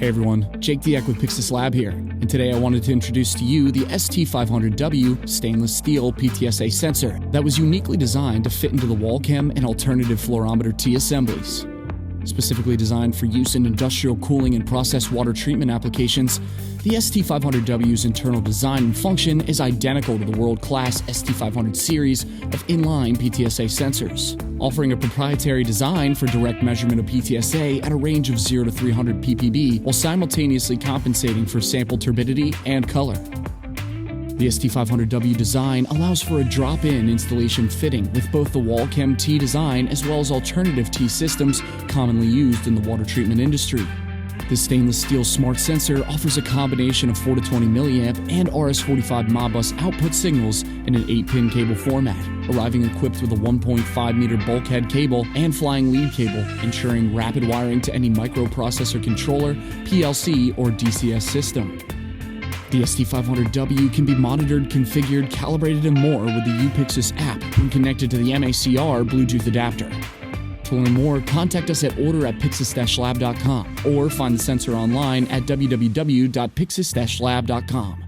Hey everyone, Jake Dieck with Pyxis Lab here, and today I wanted to introduce to you the ST-500W stainless steel PTSA sensor that was uniquely designed to fit into the WALCHEM and alternative fluorometer T assemblies. Specifically designed for use in industrial cooling and process water treatment applications, the ST-500W's internal design and function is identical to the world-class ST-500 series of inline PTSA sensors, offering a proprietary design for direct measurement of PTSA at a range of 0 to 300 ppb while simultaneously compensating for sample turbidity and color. The ST-500W design allows for a drop-in installation fitting with both the WALCHEM T design as well as alternative T systems commonly used in the water treatment industry. This stainless steel smart sensor offers a combination of 4 to 20 mA and RS-485 Modbus output signals in an 8-pin cable format, arriving equipped with a 1.5-meter bulkhead cable and flying lead cable, ensuring rapid wiring to any microprocessor controller, PLC, or DCS system. The ST-500W can be monitored, configured, calibrated, and more with the uPyxis app when connected to the MACR Bluetooth adapter. To learn more, contact us at order@pyxis-lab.com or find the sensor online at www.pyxis-lab.com.